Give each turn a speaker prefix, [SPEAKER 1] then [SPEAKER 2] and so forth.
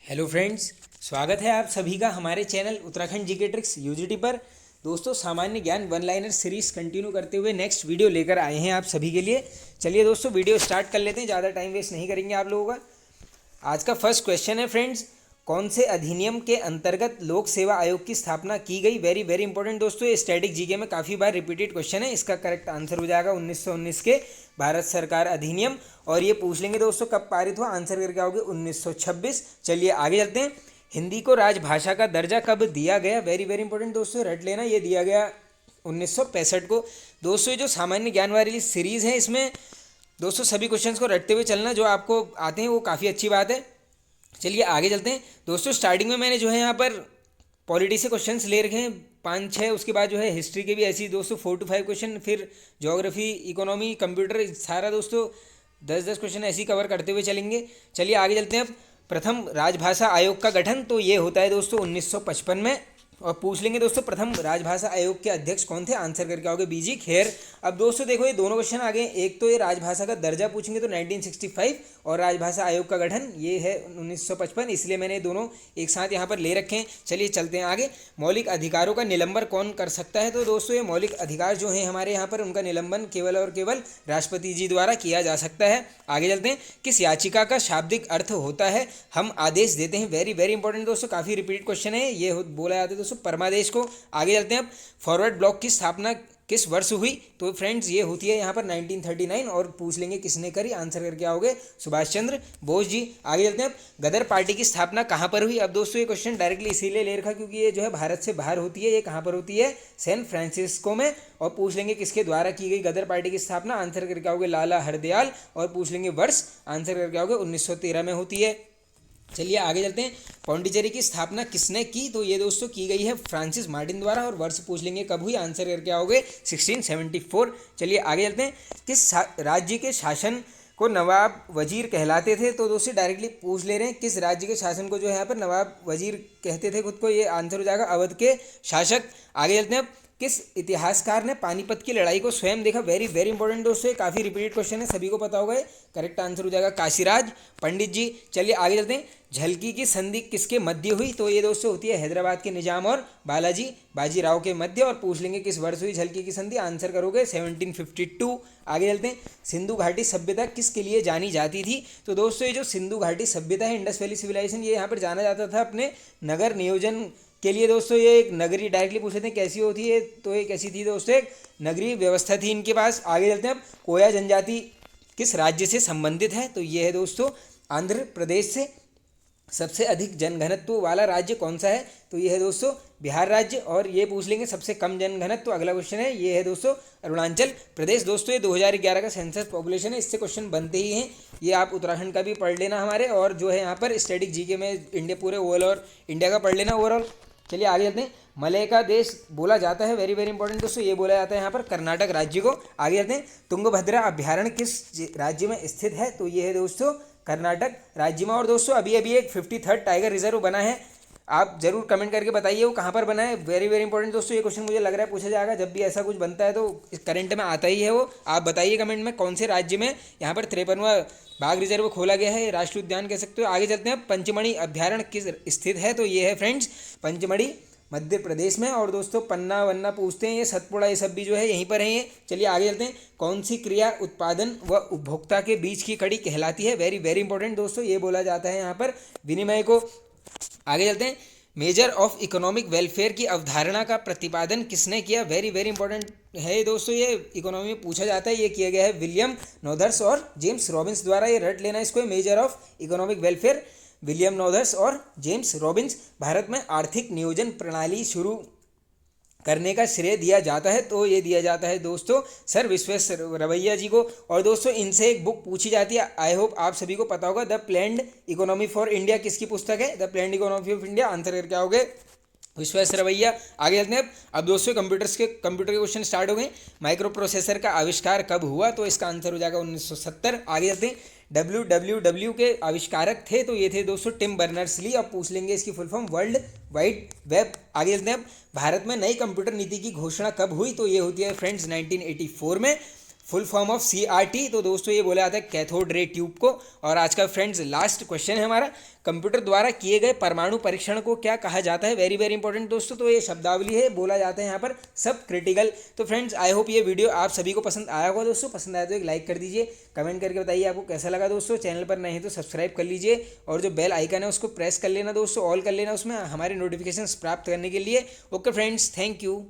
[SPEAKER 1] Hello friends, स्वागत है आप सभी का हमारे channel Uttarakhand GK tricks UGT पर। दोस्तों, सामान्य ज्ञान वन लाइनर सीरीज कंटिन्यू करते हुए नेक्स्ट वीडियो लेकर आए हैं आप सभी के लिए। चलिए दोस्तों, वीडियो स्टार्ट कर लेते हैं, ज़्यादा टाइम वेस्ट नहीं करेंगे आप लोगों का। आज का फर्स्ट क्वेश्चन है फ्रेंड्स, कौन से अधिनियम के अंतर्गत लोक सेवा आयोग की स्थापना की गई। वेरी वेरी इंपॉर्टेंट दोस्तों, ये स्टैटिक जीके में काफ़ी बार रिपीटेड क्वेश्चन है। इसका करेक्ट आंसर हो जाएगा 1919 के भारत सरकार अधिनियम। और ये पूछ लेंगे दोस्तों कब पारित हुआ, आंसर करके आओगे 1926। चलिए आगे चलते हैं। हिंदी को राजभाषा का दर्जा कब दिया गया। वेरी वेरी इंपॉर्टेंट दोस्तों, रट लेना, ये दिया गया 1965 को। दोस्तों, ये जो सामान्य ज्ञान वाली सीरीज़ है, इसमें दोस्तों सभी क्वेश्चंस को रटते हुए चलना, जो आपको आते हैं वो काफ़ी अच्छी बात है। चलिए आगे चलते हैं दोस्तों। स्टार्टिंग में मैंने जो है यहाँ पर पॉलिटी से क्वेश्चंस ले रखे हैं 5-6, उसके बाद जो है हिस्ट्री के भी ऐसी दोस्तों 4 to 5 क्वेश्चन, फिर ज्योग्राफी, इकोनॉमी, कंप्यूटर, सारा दोस्तों 10-10 क्वेश्चन ऐसे ही कवर करते हुए चलेंगे। चलिए आगे चलते हैं। अब प्रथम राजभाषा आयोग का गठन तो ये होता है दोस्तों 1955 में। और पूछ लेंगे दोस्तों प्रथम राजभाषा आयोग के अध्यक्ष कौन थे, आंसर करके आओगे बीजी खेर। अब दोस्तों देखो, ये दोनों क्वेश्चन आ गए, एक तो ये राजभाषा का दर्जा पूछेंगे तो 1965, और राजभाषा आयोग का गठन ये है 1955, इसलिए मैंने दोनों एक साथ यहाँ पर ले रखे हैं। चलिए चलते हैं आगे। मौलिक अधिकारों का निलंबन कौन कर सकता है। तो दोस्तों ये मौलिक अधिकार जो हैं हमारे यहाँ पर, उनका निलंबन केवल और केवल राष्ट्रपति जी द्वारा किया जा सकता है। आगे चलते हैं। किस याचिका का शाब्दिक अर्थ होता है, हम आदेश देते हैं। वेरी वेरी इंपॉर्टेंट दोस्तों, काफ़ी रिपीटेड क्वेश्चन है, ये बोला जाता है दोस्तों परमादेश को। आगे चलते हैं। अब फॉरवर्ड ब्लॉक की स्थापना किस वर्ष हुई। तो फ्रेंड्स ये होती है यहाँ पर 1939, और पूछ लेंगे किसने करी, आंसर करके आओगे सुभाष चंद्र बोस जी। आगे चलते हैं। अब गदर पार्टी की स्थापना कहाँ पर हुई। अब दोस्तों ये क्वेश्चन डायरेक्टली इसीलिए ले रखा क्योंकि ये जो है भारत से बाहर होती है। ये कहाँ पर होती है, सैन फ्रांसिस्को में। और पूछ लेंगे किसके द्वारा की गई गदर पार्टी की स्थापना, आंसर करके आओगे लाला हरदयाल। और पूछ लेंगे वर्ष, आंसर करके आओगे 1913 में होती है। चलिए आगे चलते हैं। पौंडीचेरी की स्थापना किसने की। तो ये दोस्तों की गई है फ्रांसिस मार्टिन द्वारा। और वर्ष पूछ लेंगे कब हुई, आंसर करके आओगे 1674। चलिए आगे चलते हैं। किस राज्य के शासन को नवाब वजीर कहलाते थे। तो दोस्तों डायरेक्टली पूछ ले रहे हैं किस राज्य के शासन को जो है यहाँ पर नवाब वजीर कहते थे खुद को, ये आंसर हो जाएगा अवध के शासक। आगे चलते हैं। किस इतिहासकार ने पानीपत की लड़ाई को स्वयं देखा। वेरी वेरी इंपॉर्टेंट दोस्तों, काफ़ी रिपीटेड क्वेश्चन है, सभी को पता होगा। करेक्ट आंसर हो जाएगा काशीराज पंडित जी। चलिए आगे चलते हैं। झलकी की संधि किसके मध्य हुई। तो ये दोस्तों होती है हैदराबाद के निजाम और बाजीराव के मध्य। और पूछ लेंगे किस वर्ष हुई झलकी की संधि, आंसर करोगे 1752। आगे चलते हैं। सिंधु घाटी सभ्यता किसके लिए जानी जाती थी। तो दोस्तों ये जो सिंधु घाटी सभ्यता है, इंडस वैली सिविलाइजेशन, ये यहाँ पर जाना जाता था अपने नगर नियोजन के लिए। दोस्तों ये एक नगरी, डायरेक्टली पूछ लेते हैं कैसी होती है, तो ये कैसी थी दोस्तों, एक नगरीय व्यवस्था थी इनके पास। आगे चलते हैं। अब कोया जनजाति किस राज्य से संबंधित है। तो ये है दोस्तों आंध्र प्रदेश से। सबसे अधिक जनघनत्व वाला राज्य कौन सा है। तो ये है दोस्तों बिहार राज्य। और ये पूछ लेंगे सबसे कम जनघनत्व, अगला क्वेश्चन है, ये है दोस्तों अरुणाचल प्रदेश। दोस्तों ये 2011 का सेंसस पॉपुलेशन है, इससे क्वेश्चन बनते ही हैं। ये आप उत्तराखंड का भी पढ़ लेना हमारे, और जो है यहाँ पर स्टैटिक जीके में इंडिया पूरे ओवरऑल और इंडिया का पढ़ लेना ओवरऑल। चलिए आगे चलते हैं। मलय का देश बोला जाता है, वेरी वेरी इंपॉर्टेंट दोस्तों, ये बोला जाता है यहाँ पर कर्नाटक राज्य को। आगे चलते हैं। तुंगभद्रा अभ्यारण्य किस राज्य में स्थित है। तो ये है दोस्तों कर्नाटक राज्य में। और दोस्तों अभी अभी एक 53rd टाइगर रिजर्व बना है, आप जरूर कमेंट करके बताइए वो कहाँ पर बना है। वेरी वेरी इंपॉर्टेंट दोस्तों, ये क्वेश्चन मुझे लग रहा है पूछा जाएगा, जब भी ऐसा कुछ बनता है तो करंट में आता ही है वो। आप बताइए कमेंट में कौन से राज्य में यहाँ पर 53वां बाघ रिजर्व खोला गया है, राष्ट्रीय उद्यान कह सकते हो। आगे चलते हैं। पंचमढ़ी अभ्यारण्य किस स्थित है। तो ये है फ्रेंड्स पंचमढ़ी मध्य प्रदेश में। और दोस्तों पन्ना वन्ना पूछते हैं, ये सतपुड़ा, ये सब भी जो है यहीं पर हैं ये। चलिए आगे चलते हैं। कौन सी क्रिया उत्पादन व उपभोक्ता के बीच की कड़ी कहलाती है। वेरी वेरी इंपॉर्टेंट दोस्तों, ये बोला जाता है यहाँ पर विनिमय को। आगे चलते हैं। मेजर ऑफ इकोनॉमिक वेलफेयर की अवधारणा का प्रतिपादन किसने किया। वेरी वेरी इंपॉर्टेंट है दोस्तों, ये इकोनॉमी में पूछा जाता है, ये किया गया है विलियम नॉदर्स और जेम्स रॉबिन्स द्वारा। ये रट लेना इसको, measure of economic welfare, William Nordhaus और जेम्स रॉबिन्स। भारत में आर्थिक नियोजन प्रणाली शुरू करने का श्रेय दिया जाता है। तो ये दिया जाता है दोस्तों सर विश्वेश्वरैया जी को। और दोस्तों इनसे एक बुक पूछी जाती है, आई होप आप सभी को पता होगा, the planned economy for India. किसकी पुस्तक है, the planned economy of India, answer करके आओगे विश्वेश्वरैया। आगे चलते हैं। अब दोस्तों कंप्यूटर के क्वेश्चन स्टार्ट हो गए। माइक्रो प्रोसेसर का आविष्कार कब हुआ। तो इसका आंसर हो जाएगा 1970। आगे चलते हैं। WWW के आविष्कारक थे, तो ये थे दोस्तों टिम बर्नर्स ली। अब पूछ लेंगे इसकी full form, world wide web. आगे चलते हैं। भारत में नई कंप्यूटर नीति की घोषणा कब हुई। तो ये होती है फ्रेंड्स 1984 में। Full form of CRT। तो दोस्तों ये बोला जाता है कैथोड रे ट्यूब को। और आज का फ्रेंड्स लास्ट क्वेश्चन है हमारा, कंप्यूटर द्वारा किए गए परमाणु परीक्षण को क्या कहा जाता है। वेरी वेरी इंपॉर्टेंट दोस्तों। तो ये शब्दावली है, बोला जाता है यहाँ पर सब क्रिटिकल। तो फ्रेंड्स आई होप ये वीडियो आप सभी को पसंद आया होगा दोस्तों। पसंद आया तो एक लाइक कर दीजिए, कमेंट करके बताइए आपको कैसा लगा दोस्तों। चैनल पर नए हैं तो सब्सक्राइब कर लीजिए और जो बेल आइकन है उसको प्रेस कर लेना दोस्तों, ऑल कर लेना, उसमें हमारे नोटिफिकेशन प्राप्त करने के लिए। Okay friends, thank you.